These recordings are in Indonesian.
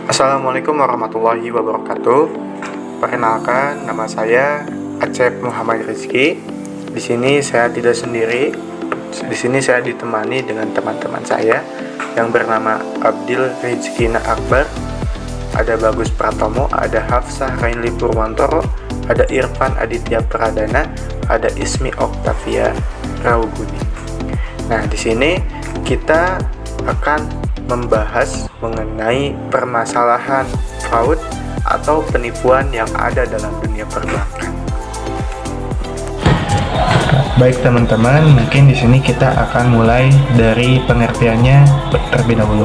Assalamualaikum warahmatullahi wabarakatuh. Perkenalkan, nama saya Acep Muhammad Rizky. Di sini saya tidak sendiri. Di sini saya ditemani dengan teman-teman saya yang bernama Abdil Rizkina Akbar, ada Bagus Pratomo, ada Hafsah Rainli Purwantoro, ada Irfan Aditya Pradana, ada Ismi Oktavia Rauguni. Nah, di sini kita akan membahas mengenai permasalahan fraud atau penipuan yang ada dalam dunia perbankan. Baik teman-teman, mungkin di sini kita akan mulai dari pengertiannya terlebih dahulu.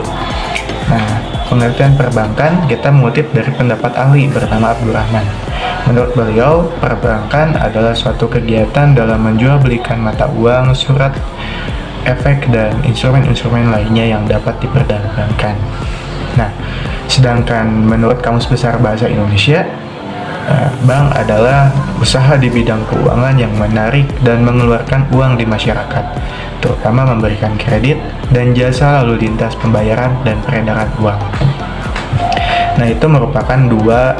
Nah, pengertian perbankan kita mengutip dari pendapat ahli bernama Abdul Rahman. Menurut beliau, perbankan adalah suatu kegiatan dalam menjual belikan mata uang, surat, efek, dan instrumen-instrumen lainnya yang dapat diperdagangkan. Nah, sedangkan menurut Kamus Besar Bahasa Indonesia, bank adalah usaha di bidang keuangan yang menarik dan mengeluarkan uang di masyarakat, terutama memberikan kredit dan jasa lalu lintas pembayaran dan peredaran uang. Nah, itu merupakan dua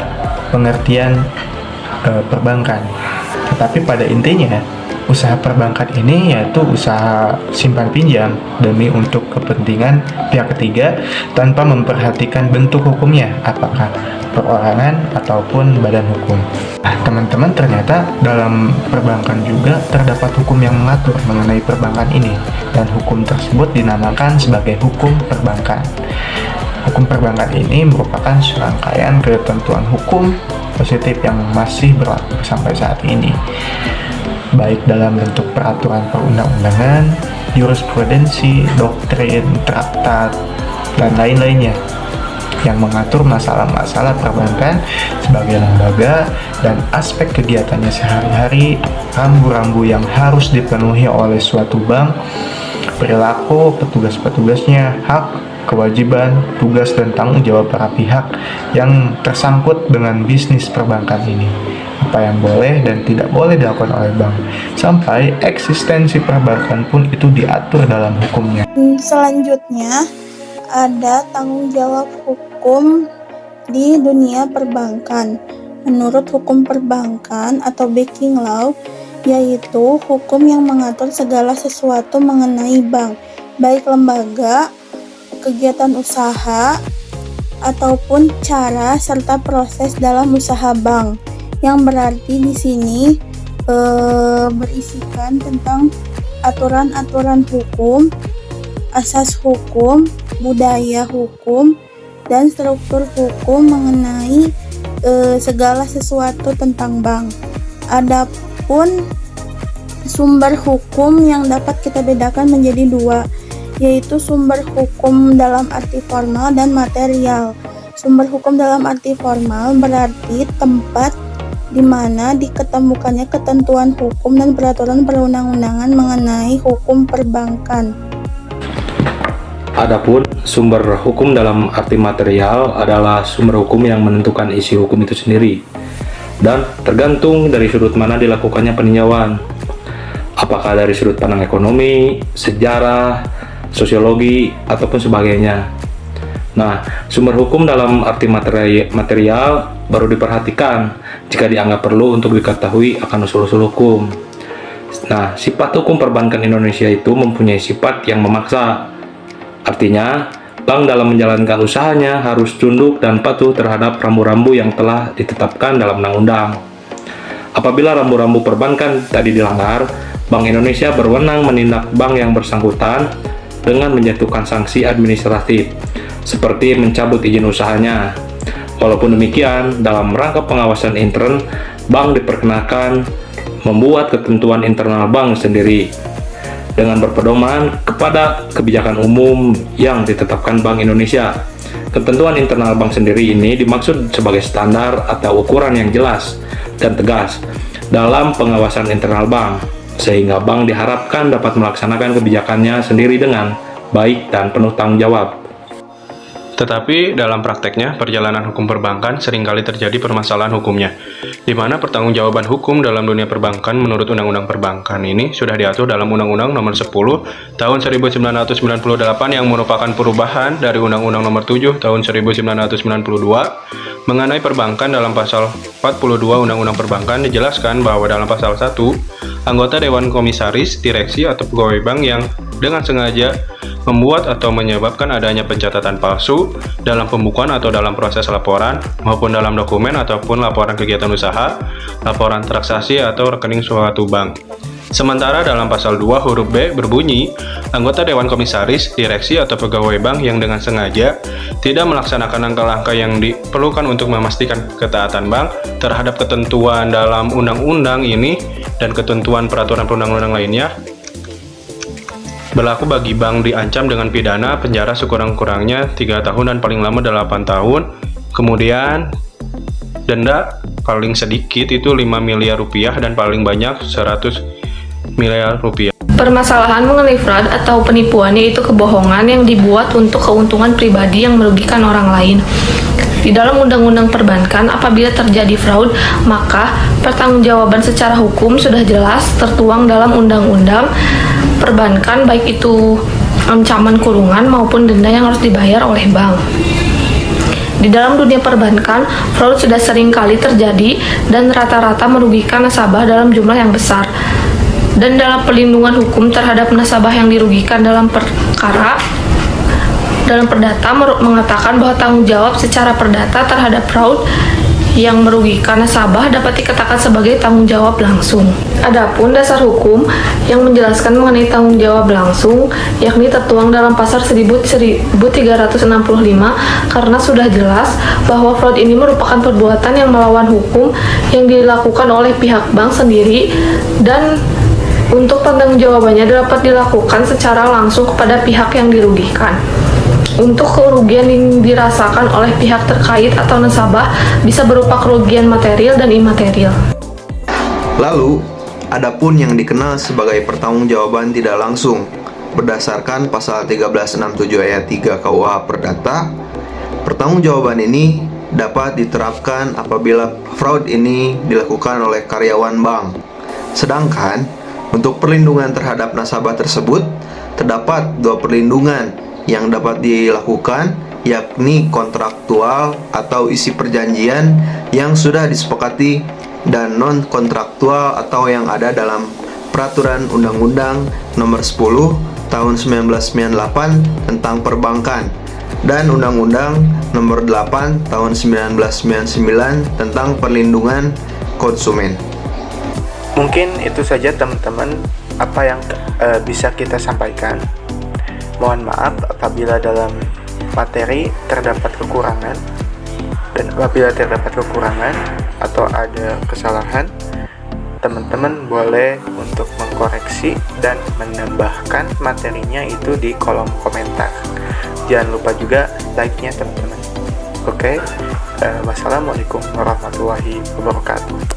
pengertian perbankan. Tetapi pada intinya, usaha perbankan ini yaitu usaha simpan pinjam demi untuk kepentingan pihak ketiga tanpa memperhatikan bentuk hukumnya, apakah perorangan ataupun badan hukum. Nah, teman-teman, ternyata dalam perbankan juga terdapat hukum yang mengatur mengenai perbankan ini, dan hukum tersebut dinamakan sebagai hukum perbankan. Hukum perbankan ini merupakan serangkaian ketentuan hukum positif yang masih berlaku sampai saat ini, baik dalam bentuk peraturan perundang-undangan, jurisprudensi, doktrin, traktat, dan lain-lainnya yang mengatur masalah-masalah perbankan sebagai lembaga dan aspek kegiatannya sehari-hari, rambu-rambu yang harus dipenuhi oleh suatu bank, perilaku petugas-petugasnya, hak, kewajiban, tugas, dan tanggung jawab para pihak yang tersangkut dengan bisnis perbankan ini, apa yang boleh dan tidak boleh dilakukan oleh bank, sampai eksistensi perbankan pun itu diatur dalam hukumnya. Selanjutnya, ada tanggung jawab hukum di dunia perbankan. Menurut hukum perbankan atau banking law, yaitu hukum yang mengatur segala sesuatu mengenai bank, baik lembaga, kegiatan usaha, ataupun cara serta proses dalam usaha bank, yang berarti di sini berisikan tentang aturan-aturan hukum, asas hukum, budaya hukum, dan struktur hukum mengenai segala sesuatu tentang bank. Adapun sumber hukum yang dapat kita bedakan menjadi dua, yaitu sumber hukum dalam arti formal dan material. Sumber hukum dalam arti formal berarti tempat di mana diketemukannya ketentuan hukum dan peraturan perundang-undangan mengenai hukum perbankan. Adapun sumber hukum dalam arti material adalah sumber hukum yang menentukan isi hukum itu sendiri dan tergantung dari sudut mana dilakukannya peninjauan, apakah dari sudut pandang ekonomi, sejarah, sosiologi, ataupun sebagainya. Nah, sumber hukum dalam arti material baru diperhatikan jika dianggap perlu untuk diketahui akan usul-usul hukum. Nah, sifat hukum perbankan Indonesia itu mempunyai sifat yang memaksa. Artinya, bank dalam menjalankan usahanya harus tunduk dan patuh terhadap rambu-rambu yang telah ditetapkan dalam undang-undang. Apabila rambu-rambu perbankan tadi dilanggar, Bank Indonesia berwenang menindak bank yang bersangkutan dengan menjatuhkan sanksi administratif, seperti mencabut izin usahanya. Walaupun demikian, dalam rangka pengawasan intern, bank diperkenakan membuat ketentuan internal bank sendiri dengan berpedoman kepada kebijakan umum yang ditetapkan Bank Indonesia. Ketentuan internal bank sendiri ini dimaksud sebagai standar atau ukuran yang jelas dan tegas dalam pengawasan internal bank, sehingga bank diharapkan dapat melaksanakan kebijakannya sendiri dengan baik dan penuh tanggung jawab. Tetapi dalam prakteknya, perjalanan hukum perbankan seringkali terjadi permasalahan hukumnya, di mana pertanggungjawaban hukum dalam dunia perbankan menurut Undang-Undang Perbankan ini sudah diatur dalam Undang-Undang Nomor 10 Tahun 1998 yang merupakan perubahan dari Undang-Undang Nomor 7 Tahun 1992 mengenai perbankan. Dalam pasal 42 Undang-Undang Perbankan dijelaskan bahwa dalam pasal 1, anggota Dewan Komisaris, Direksi, atau pegawai bank yang dengan sengaja membuat atau menyebabkan adanya pencatatan palsu dalam pembukuan atau dalam proses laporan maupun dalam dokumen ataupun laporan kegiatan usaha, laporan transaksi atau rekening suatu bank. Sementara dalam pasal 2 huruf B berbunyi, anggota Dewan Komisaris, Direksi, atau pegawai bank yang dengan sengaja tidak melaksanakan langkah-langkah yang diperlukan untuk memastikan ketaatan bank terhadap ketentuan dalam undang-undang ini dan ketentuan peraturan perundang-undang lainnya, berlaku bagi bank diancam dengan pidana penjara sekurang-kurangnya 3 tahun dan paling lama 8 tahun. Kemudian denda paling sedikit itu 5 miliar rupiah dan paling banyak 100 miliar rupiah. Permasalahan mengenai fraud atau penipuan yaitu kebohongan yang dibuat untuk keuntungan pribadi yang merugikan orang lain. Di dalam Undang-Undang Perbankan, apabila terjadi fraud, maka pertanggungjawaban secara hukum sudah jelas tertuang dalam Undang-Undang Perbankan, baik itu ancaman kurungan maupun denda yang harus dibayar oleh bank. Di dalam dunia perbankan, fraud sudah sering kali terjadi dan rata-rata merugikan nasabah dalam jumlah yang besar. Dan dalam perlindungan hukum terhadap nasabah yang dirugikan dalam perkara, dalam perdata mengatakan bahwa tanggung jawab secara perdata terhadap fraud yang merugikan nasabah dapat dikatakan sebagai tanggung jawab langsung. Adapun dasar hukum yang menjelaskan mengenai tanggung jawab langsung yakni tertuang dalam pasal 1365 karena sudah jelas bahwa fraud ini merupakan perbuatan yang melawan hukum yang dilakukan oleh pihak bank sendiri dan untuk pertanggungjawabannya dapat dilakukan secara langsung kepada pihak yang dirugikan. Untuk kerugian yang dirasakan oleh pihak terkait atau nasabah bisa berupa kerugian material dan imaterial. Lalu, adapun yang dikenal sebagai pertanggungjawaban tidak langsung berdasarkan pasal 1367 ayat 3 KUH Perdata, pertanggungjawaban ini dapat diterapkan apabila fraud ini dilakukan oleh karyawan bank. Sedangkan untuk perlindungan terhadap nasabah tersebut terdapat dua perlindungan yang dapat dilakukan, yakni kontraktual atau isi perjanjian yang sudah disepakati dan non-kontraktual atau yang ada dalam Peraturan Undang-Undang Nomor 10 Tahun 1998 tentang Perbankan dan Undang-Undang Nomor 8 Tahun 1999 tentang Perlindungan Konsumen. Mungkin itu saja teman-teman apa yang bisa kita sampaikan. Mohon maaf apabila dalam materi terdapat kekurangan, dan apabila terdapat kekurangan atau ada kesalahan, teman-teman boleh untuk mengkoreksi dan menambahkan materinya itu di kolom komentar. Jangan lupa juga like-nya teman-teman. Oke, wassalamualaikum warahmatullahi wabarakatuh.